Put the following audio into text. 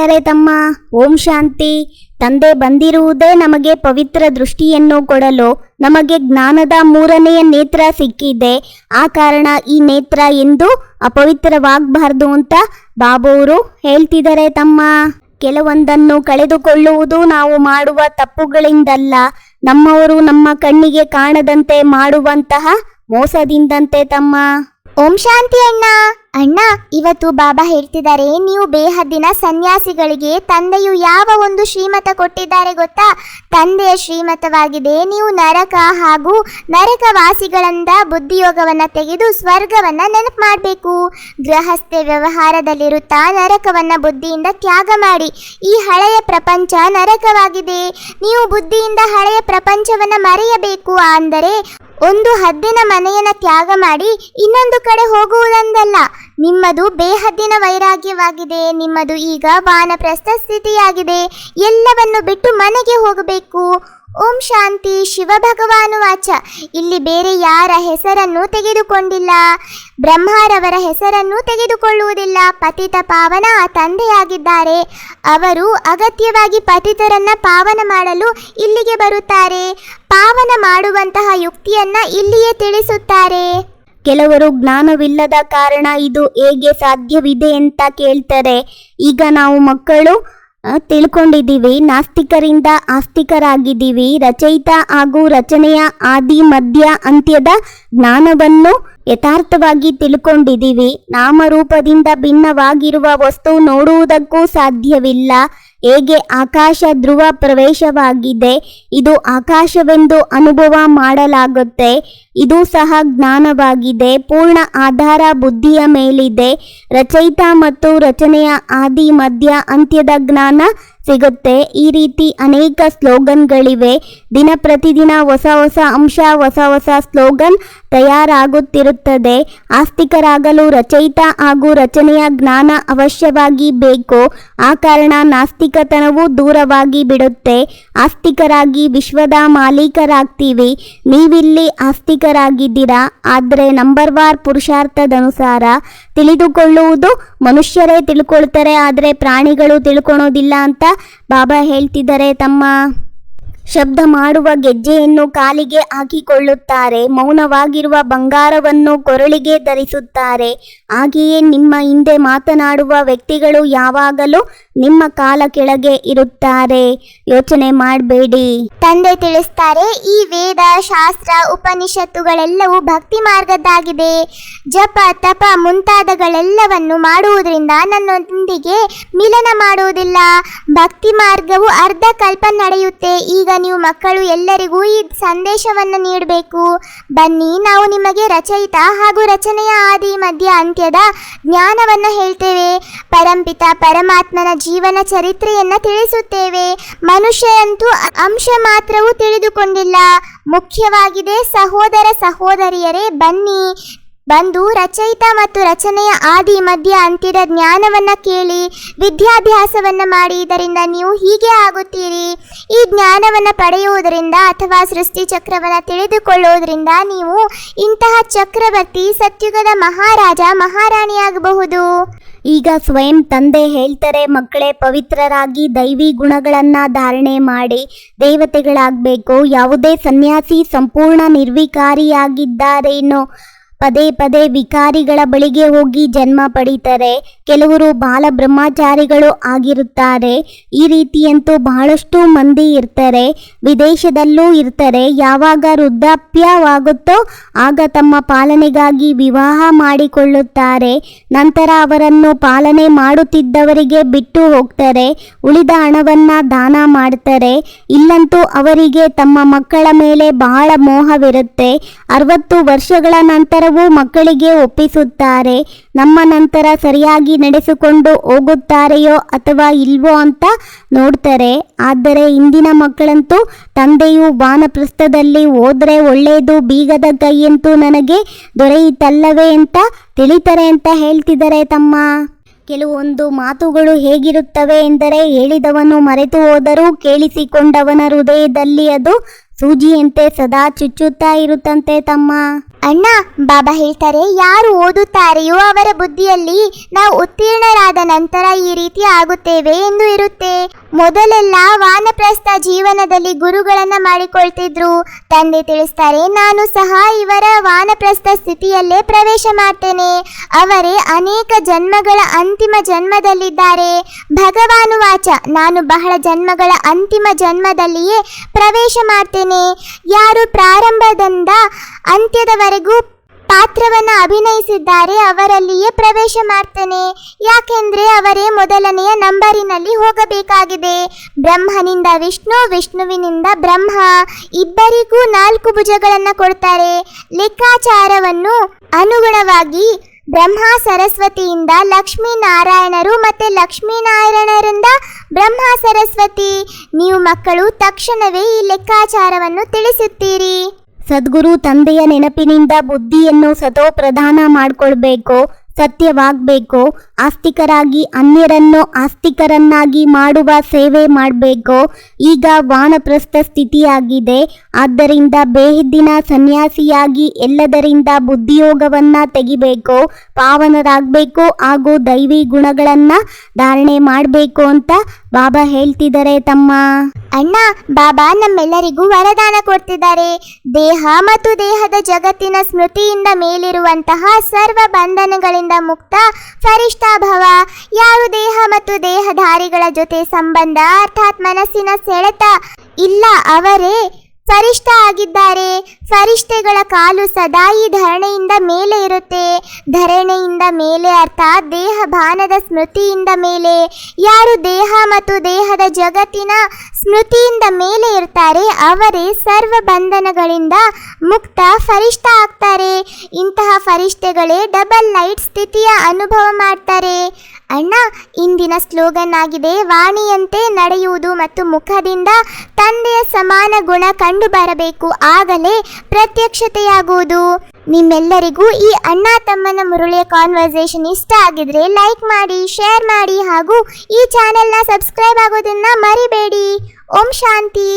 ಹೇಳ್ತಿದ್ದಾರೆ ತಮ್ಮ. ಓಂ ಶಾಂತಿ. ತಂದೆ ಬಂದಿರುವುದೇ ನಮಗೆ ಪವಿತ್ರ ದೃಷ್ಟಿಯನ್ನು ಕೊಡಲು. ನಮಗೆ ಜ್ಞಾನದ ಮೂರನೆಯ ನೇತ್ರ ಸಿಕ್ಕಿದೆ. ಆ ಕಾರಣ ಈ ನೇತ್ರ ಎಂದು ಅಪವಿತ್ರವಾಗಬಾರ್ದು ಅಂತ ಬಾಬುವರು ಹೇಳ್ತಿದ್ದಾರೆ ತಮ್ಮ. ಕೆಲವೊಂದನ್ನು ಕಳೆದುಕೊಳ್ಳುವುದು ನಾವು ಮಾಡುವ ತಪ್ಪುಗಳಿಂದಲ್ಲ, ನಮ್ಮವರು ನಮ್ಮ ಕಣ್ಣಿಗೆ ಕಾಣದಂತೆ ಮಾಡುವಂತಹ ಮೋಸದಿಂದಂತೆ ತಮ್ಮ. ಓಂ ಶಾಂತಿ ಅಣ್ಣ. ಅಣ್ಣ, ಇವತ್ತು ಬಾಬಾ ಹೇಳ್ತಿದ್ದಾರೆ, ನೀವು ಬೇಹದ್ದಿನ ಸನ್ಯಾಸಿಗಳಿಗೆ ತಂದೆಯು ಯಾವ ಒಂದು ಶ್ರೀಮತ ಕೊಟ್ಟಿದ್ದಾರೆ ಗೊತ್ತಾ? ತಂದೆಯ ಶ್ರೀಮತವಾಗಿದೆ, ನೀವು ನರಕ ಹಾಗೂ ನರಕವಾಸಿಗಳಿಂದ ಬುದ್ಧಿಯೋಗವನ್ನು ತೆಗೆದು ಸ್ವರ್ಗವನ್ನು ನೆನಪು ಮಾಡಬೇಕು. ಗೃಹಸ್ಥೆ ವ್ಯವಹಾರದಲ್ಲಿರುತ್ತಾ ನರಕವನ್ನು ಬುದ್ಧಿಯಿಂದ ತ್ಯಾಗ ಮಾಡಿ. ಈ ಹಳೆಯ ಪ್ರಪಂಚ ನರಕವಾಗಿದೆ. ನೀವು ಬುದ್ಧಿಯಿಂದ ಹಳೆಯ ಪ್ರಪಂಚವನ್ನು ಮರೆಯಬೇಕು. ಅಂದರೆ ಒಂದು ಹದ್ದಿನ ಮನೆಯನ್ನು ತ್ಯಾಗ ಮಾಡಿ ಇನ್ನೊಂದು ಕಡೆ ಹೋಗುವುದೊಂದಲ್ಲ. ನಿಮ್ಮದು ಬೇಹದ್ದಿನ ವೈರಾಗ್ಯವಾಗಿದೆ. ನಿಮ್ಮದು ಈಗ ವಾನಪ್ರಸ್ಥ ಸ್ಥಿತಿಯಾಗಿದೆ. ಎಲ್ಲವನ್ನು ಬಿಟ್ಟು ಮನೆಗೆ ಹೋಗಬೇಕು. ಓಂ ಶಾಂತಿ. ಶಿವ ಭಗವಾನು ವಾಚ. ಇಲ್ಲಿ ಬೇರೆ ಯಾರ ಹೆಸರನ್ನು ತೆಗೆದುಕೊಂಡಿಲ್ಲ, ಬ್ರಹ್ಮರವರ ಹೆಸರನ್ನು ತೆಗೆದುಕೊಳ್ಳುವುದಿಲ್ಲ. ಪತಿತ ಪಾವನ ತಂದೆಯಾಗಿದ್ದಾರೆ. ಅವರು ಅಗತ್ಯವಾಗಿ ಪತಿತರನ್ನ ಪಾವನ ಮಾಡಲು ಇಲ್ಲಿಗೆ ಬರುತ್ತಾರೆ. ಪಾವನ ಮಾಡುವಂತಹ ಯುಕ್ತಿಯನ್ನ ಇಲ್ಲಿಯೇ ತಿಳಿಸುತ್ತಾರೆ. ಕೆಲವರು ಜ್ಞಾನವಿಲ್ಲದ ಕಾರಣ ಇದು ಹೇಗೆ ಸಾಧ್ಯವಿದೆ ಅಂತ ಕೇಳ್ತಾರೆ. ಈಗ ನಾವು ಮಕ್ಕಳು ತಿಳ್ಕೊಂಡಿದ್ದೀವಿ, ನಾಸ್ತಿಕರಿಂದ ಆಸ್ತಿಕರಾಗಿದ್ದೀವಿ. ರಚಯಿತ ಹಾಗೂ ರಚನೆಯ ಆದಿ ಮಧ್ಯ ಅಂತ್ಯದ ಜ್ಞಾನವನ್ನು ಯಥಾರ್ಥವಾಗಿ ತಿಳ್ಕೊಂಡಿದ್ದೀವಿ. ನಾಮರೂಪದಿಂದ ಭಿನ್ನವಾಗಿರುವ ವಸ್ತು ನೋಡುವುದಕ್ಕೂ ಸಾಧ್ಯವಿಲ್ಲ. ಹೇಗೆ ಆಕಾಶ ಧ್ರುವ ಪ್ರವೇಶವಾಗಿದೆ, ಇದು ಆಕಾಶವೆಂದು ಅನುಭವ ಮಾಡಲಾಗುತ್ತೆ. ಇದು ಸಹ ಜ್ಞಾನವಾಗಿದೆ. ಪೂರ್ಣ ಆಧಾರ ಬುದ್ಧಿಯ ಮೇಲಿದೆ. ರಚಯಿತ ಮತ್ತು ರಚನೆಯ ಆದಿ ಮಧ್ಯ ಅಂತ್ಯದ ಜ್ಞಾನ ಸಿಗುತ್ತೆ. ಈ ರೀತಿ ಅನೇಕ ಸ್ಲೋಗನ್ಗಳಿವೆ. ದಿನ ಪ್ರತಿದಿನ ಹೊಸ ಹೊಸ ಅಂಶ, ಹೊಸ ಹೊಸ ಸ್ಲೋಗನ್ ತಯಾರಾಗುತ್ತಿರುತ್ತದೆ. ಆಸ್ತಿಕರಾಗಲು ರಚಯಿತ ಹಾಗೂ ರಚನೆಯ ಜ್ಞಾನ ಅವಶ್ಯವಾಗಿ ಬೇಕು. ಆ ಕಾರಣ ನಾಸ್ತಿಕತನವು ದೂರವಾಗಿ ಬಿಡುತ್ತೆ. ಆಸ್ತಿಕರಾಗಿ ವಿಶ್ವದ ಮಾಲೀಕರಾಗ್ತೀವಿ. ನೀವಿಲ್ಲಿ ಆಸ್ತಿಕರಾಗಿದ್ದೀರಾ. ಆದರೆ ನಂಬರ್ವಾರ್ ಪುರುಷಾರ್ಥದನುಸಾರ ತಿಳಿದುಕೊಳ್ಳುವುದು ಮನುಷ್ಯರೇ ತಿಳ್ಕೊಳ್ತಾರೆ, ಆದರೆ ಪ್ರಾಣಿಗಳು ತಿಳ್ಕೊಳೋದಿಲ್ಲ ಅಂತ ಬಾಬಾ ಹೇಳ್ತಿದ್ದಾರೆ ತಮ್ಮ. ಶಬ್ದ ಮಾಡುವ ಗೆಜ್ಜೆಯನ್ನು ಕಾಲಿಗೆ ಹಾಕಿಕೊಳ್ಳುತ್ತಾರೆ. ಮೌನವಾಗಿರುವ ಬಂಗಾರವನ್ನು ಕೊರಳಿಗೆ ಧರಿಸುತ್ತಾರೆ. ಹಾಗೆಯೇ ನಿಮ್ಮ ಹಿಂದೆ ಮಾತನಾಡುವ ವ್ಯಕ್ತಿಗಳು ಯಾವಾಗಲೂ ನಿಮ್ಮ ಕಾಲ ಕೆಳಗೆ ಇರುತ್ತಾರೆ. ಯೋಚನೆ ಮಾಡಬೇಡಿ. ತಂದೆ ತಿಳಿಸ್ತಾರೆ, ಈ ವೇದ ಶಾಸ್ತ್ರ ಉಪನಿಷತ್ತುಗಳೆಲ್ಲವೂ ಭಕ್ತಿ ಮಾರ್ಗದ್ದಾಗಿದೆ. ಜಪ ತಪ ಮುಂತಾದಗಳೆಲ್ಲವನ್ನು ಮಾಡುವುದರಿಂದ ನನ್ನೊಂದಿಗೆ ಮಿಲನ ಮಾಡುವುದಿಲ್ಲ. ಭಕ್ತಿ ಮಾರ್ಗವು ಅರ್ಧ ಕಲ್ಪ ನಡೆಯುತ್ತೆ. ಈಗ ನೀವು ಮಕ್ಕಳು ಎಲ್ಲರಿಗೂ ಈ ಸಂದೇಶವನ್ನು ನೀಡಬೇಕು. ಬನ್ನಿ, ನಾವು ನಿಮಗೆ ರಚಯಿತ ಹಾಗೂ ರಚನೆಯ ಆದಿ ಮಧ್ಯ ಅಂತ್ಯದ ಜ್ಞಾನವನ್ನು ಹೇಳ್ತೇವೆ. ಪರಂಪಿತ ಪರಮಾತ್ಮನ ಜೀವನ ಚರಿತ್ರೆಯನ್ನು ತಿಳಿಸುತ್ತೇವೆ. ಮನುಷ್ಯರಂತೂ ಅಂಶ ಮಾತ್ರವೂ ತಿಳಿದುಕೊಂಡಿಲ್ಲ. ಮುಖ್ಯವಾಗಿದೆ ಸಹೋದರ ಸಹೋದರಿಯರೇ, ಬನ್ನಿ, ಬಂದು ರಚಯಿತ ಮತ್ತು ರಚನೆಯ ಆದಿ ಮಧ್ಯ ಅಂತ್ಯದ ಜ್ಞಾನವನ್ನ ಕೇಳಿ ವಿದ್ಯಾಭ್ಯಾಸವನ್ನ ಮಾಡಿ. ಇದರಿಂದ ನೀವು ಹೀಗೆ ಆಗುತ್ತೀರಿ. ಈ ಜ್ಞಾನವನ್ನು ಪಡೆಯುವುದರಿಂದ ಅಥವಾ ಸೃಷ್ಟಿ ಚಕ್ರವನ್ನು ತಿಳಿದುಕೊಳ್ಳುವುದರಿಂದ ನೀವು ಇಂತಹ ಚಕ್ರವರ್ತಿ, ಸತ್ಯುಗದ ಮಹಾರಾಜ ಮಹಾರಾಣಿಯಾಗಬಹುದು. ಈಗ ಸ್ವಯಂ ತಂದೆ ಹೇಳ್ತಾರೆ, ಮಕ್ಕಳೇ ಪವಿತ್ರರಾಗಿ ದೈವಿ ಗುಣಗಳನ್ನು ಧಾರಣೆ ಮಾಡಿ ದೇವತೆಗಳಾಗಬೇಕು. ಯಾವುದೇ ಸನ್ಯಾಸಿ ಸಂಪೂರ್ಣ ನಿರ್ವಿಕಾರಿಯಾಗಿದ್ದಾರೇನೋ ಪದೇ ಪದೇ ವಿಕಾರಿಗಳ ಬಳಿಗೆ ಹೋಗಿ ಜನ್ಮ ಪಡೀತಾರೆ. ಕೆಲವರು ಬಾಲ ಬ್ರಹ್ಮಚಾರಿಗಳು ಆಗಿರುತ್ತಾರೆ. ಈ ರೀತಿಯಂತೂ ಬಹಳಷ್ಟು ಮಂದಿ ಇರ್ತಾರೆ. ವಿದೇಶದಲ್ಲೂ ಇರ್ತಾರೆ. ಯಾವಾಗ ವೃದ್ಧಾಪ್ಯವಾಗುತ್ತೋ ಆಗ ತಮ್ಮ ಪಾಲನೆಗಾಗಿ ವಿವಾಹ ಮಾಡಿಕೊಳ್ಳುತ್ತಾರೆ. ನಂತರ ಅವರನ್ನು ಪಾಲನೆ ಮಾಡುತ್ತಿದ್ದವರಿಗೆ ಬಿಟ್ಟು ಹೋಗ್ತಾರೆ. ಉಳಿದ ಹಣವನ್ನು ದಾನ ಮಾಡ್ತಾರೆ. ಇಲ್ಲಂತೂ ಅವರಿಗೆ ತಮ್ಮ ಮಕ್ಕಳ ಮೇಲೆ ಬಹಳ ಮೋಹವಿರುತ್ತೆ. 60 ವರ್ಷಗಳ ನಂತರವೂ ಮಕ್ಕಳಿಗೆ ಒಪ್ಪಿಸುತ್ತಾರೆ. ನಮ್ಮ ನಂತರ ಸರಿಯಾಗಿ ನಡೆಸಿಕೊಂಡು ಹೋಗುತ್ತಾರೆಯೋ ಅಥವಾ ಇಲ್ವೋ ಅಂತ ನೋಡ್ತಾರೆ. ಆದರೆ ಇಂದಿನ ಮಕ್ಕಳಂತೂ ತಂದೆಯು ವಾನಪ್ರಸ್ಥದಲ್ಲಿ ಹೋದ್ರೆ ಒಳ್ಳೆಯದು, ಬೀಗದ ಕೈಯಂತೂ ನನಗೆ ದೊರೆಯಿತಲ್ಲವೇ ಅಂತ ತಿಳಿತಾರೆ ಅಂತ ಹೇಳ್ತಿದ್ದಾರೆ ತಮ್ಮ. ಕೆಲವೊಂದು ಮಾತುಗಳು ಹೇಗಿರುತ್ತವೆ ಎಂದರೆ, ಹೇಳಿದವನು ಮರೆತು ಹೋದರೂ ಕೇಳಿಸಿಕೊಂಡವನ ಹೃದಯದಲ್ಲಿ ಅದು ಸೂಜಿಯಂತೆ ಸದಾ ಚುಚ್ಚುತ್ತಾ ಇರುತ್ತಂತೆ ತಮ್ಮ. ಅಣ್ಣ, ಬಾಬಾ ಹೇಳ್ತಾರೆ, ಯಾರು ಓದುತ್ತಾರೆಯೋ ಅವರ ಬುದ್ಧಿಯಲ್ಲಿ ನಾವು ಉತ್ತೀರ್ಣರಾದ ನಂತರ ಈ ರೀತಿ ಆಗುತ್ತೇವೆ ಎಂದು ಇರುತ್ತೆ. ಮೊದಲೆಲ್ಲ ವಾನಪ್ರಸ್ಥ ಜೀವನದಲ್ಲಿ ಗುರುಗಳನ್ನ ಮಾಡಿಕೊಳ್ತಿದ್ರು. ತಂದೆ ತಿಳಿಸ್ತಾರೆ, ನಾನು ಸಹ ಇವರ ವಾನಪ್ರಸ್ಥ ಸ್ಥಿತಿಯಲ್ಲೇ ಪ್ರವೇಶ ಮಾಡ್ತೇನೆ. ಅವರೇ ಅನೇಕ ಜನ್ಮಗಳ ಅಂತಿಮ ಜನ್ಮದಲ್ಲಿದ್ದಾರೆ. ಭಗವಾನುವಾಚ, ನಾನು ಬಹಳ ಜನ್ಮಗಳ ಅಂತಿಮ ಜನ್ಮದಲ್ಲಿಯೇ ಪ್ರವೇಶ ಮಾಡ್ತೇನೆ. ಯಾರು ಪ್ರಾರಂಭದಿಂದ ಅಂತ್ಯದವರೆಗೂ ಪಾತ್ರವನ್ನು ಅಭಿನಯಿಸಿದ್ದಾರೆ ಅವರಲ್ಲಿಯೇ ಪ್ರವೇಶ ಮಾಡ್ತೇನೆ. ಯಾಕೆಂದ್ರೆ ಅವರೇ ಮೊದಲನೆಯ ನಂಬರಿನಲ್ಲಿ ಹೋಗಬೇಕಾಗಿದೆ. ಬ್ರಹ್ಮನಿಂದ ವಿಷ್ಣು, ವಿಷ್ಣುವಿನಿಂದ ಬ್ರಹ್ಮ, ಇಬ್ಬರಿಗೂ 4 ಭುಜಗಳನ್ನು ಕೊಡ್ತಾರೆ. ಲೆಕ್ಕಾಚಾರವನ್ನು ಅನುಗುಣವಾಗಿ ಬ್ರಹ್ಮ ಸರಸ್ವತಿಯಿಂದ ಲಕ್ಷ್ಮೀನಾರಾಯಣರು ಮತ್ತೆ ಲಕ್ಷ್ಮೀನಾರಾಯಣರಿಂದ ಬ್ರಹ್ಮ ಸರಸ್ವತಿ. ನೀವು ಮಕ್ಕಳು ತಕ್ಷಣವೇ ಈ ಲೆಕ್ಕಾಚಾರವನ್ನು ತಿಳಿಸುತ್ತೀರಿ. ಸದ್ಗುರು ತಂದೆಯ ನೆನಪಿನಿಂದ ಬುದ್ಧಿಯನ್ನು ಸತೋಪ್ರಧಾನ ಮಾಡಿಕೊಳ್ಬೇಕು, ಸತ್ಯವಾಗಬೇಕು, ಆಸ್ತಿಕರಾಗಿ ಅನ್ಯರನ್ನು ಆಸ್ತಿಕರನ್ನಾಗಿ ಮಾಡುವ ಸೇವೆ ಮಾಡಬೇಕು. ಈಗ ವಾನಪ್ರಸ್ಥ ಸ್ಥಿತಿಯಾಗಿದೆ. ಆದ್ದರಿಂದ ಬೇಹದ್ದಿನ ಸನ್ಯಾಸಿಯಾಗಿ ಎಲ್ಲದರಿಂದ ಬುದ್ಧಿಯೋಗವನ್ನು ತೆಗಿಬೇಕು, ಪಾವನರಾಗಬೇಕು ಹಾಗೂ ದೈವಿ ಗುಣಗಳನ್ನು ಧಾರಣೆ ಮಾಡಬೇಕು ಅಂತ ಬಾಬಾ ಹೇಳ್ತಿದ್ದಾರೆ ತಮ್ಮ. ಅಣ್ಣ, ಬಾಬಾ ನಮ್ಮೆಲ್ಲರಿಗೂ ವರದಾನ ಕೊಡ್ತಿದ್ದಾರೆ. ದೇಹ ಮತ್ತು ದೇಹದ ಜಗತ್ತಿನ ಸ್ಮೃತಿಯಿಂದ ಮೇಲಿರುವಂತಹ ಸರ್ವ ಬಂಧನಗಳಿಂದ ಮುಕ್ತ ಫರಿಷ್ಠಾ ಭವ. ಯಾರು ದೇಹ ಮತ್ತು ದೇಹಧಾರಿಗಳ ಜೊತೆ ಸಂಬಂಧ ಅರ್ಥಾತ್ ಮನಸ್ಸಿನ ಸೆಳೆತ ಇಲ್ಲ ಅವರೇ ಫರಿಷ್ಠ ಆಗಿದ್ದಾರೆ. ಫರಿಷ್ಠೆಗಳ ಕಾಲು ಸದಾ ಈ ಧರಣೆಯಿಂದ ಮೇಲೆ ಇರುತ್ತೆ. ಧರಣೆಯಿಂದ ಮೇಲೆ ಅರ್ಥಾತ್ ದೇಹ ಭಾನದ ಸ್ಮೃತಿಯಿಂದ ಮೇಲೆ. ಯಾರು ದೇಹ ಮತ್ತು ದೇಹದ ಜಗತ್ತಿನ ಸ್ಮೃತಿಯಿಂದ ಮೇಲೆ ಇರ್ತಾರೆ ಅವರೇ ಸರ್ವ ಬಂಧನಗಳಿಂದ ಮುಕ್ತ ಫರಿಷ್ಠ ಆಗ್ತಾರೆ. ಇಂತಹ ಫರಿಷ್ಠೆಗಳೇ ಡಬಲ್ ಲೈಟ್ ಸ್ಥಿತಿಯ ಅನುಭವ ಮಾಡ್ತಾರೆ. ಅಣ್ಣ, ಇಂದಿನ ಸ್ಲೋಗನ್ ಆಗಿದೆ, ವಾಣಿಯಂತೆ ನಡೆಯುವುದು ಮತ್ತು ಮುಖದಿಂದ ತಂದೆಯ ಸಮಾನ ಗುಣ ಕಂಡು ಬರಬೇಕು, ಆಗಲೇ ಪ್ರತ್ಯಕ್ಷತೆಯಾಗುವುದು. ನಿಮ್ಮೆಲ್ಲರಿಗೂ ಈ ಅಣ್ಣ ತಮ್ಮನ ಮುರುಳಿಯ ಕಾನ್ವರ್ಸೇಷನ್ ಇಷ್ಟ ಆಗಿದ್ರೆ ಲೈಕ್ ಮಾಡಿ, ಶೇರ್ ಮಾಡಿ ಹಾಗೂ ಈ ಚಾನೆಲ್ನ ಸಬ್ಸ್ಕ್ರೈಬ್ ಆಗೋದನ್ನ ಮರಿಬೇಡಿ. ಓಂ ಶಾಂತಿ.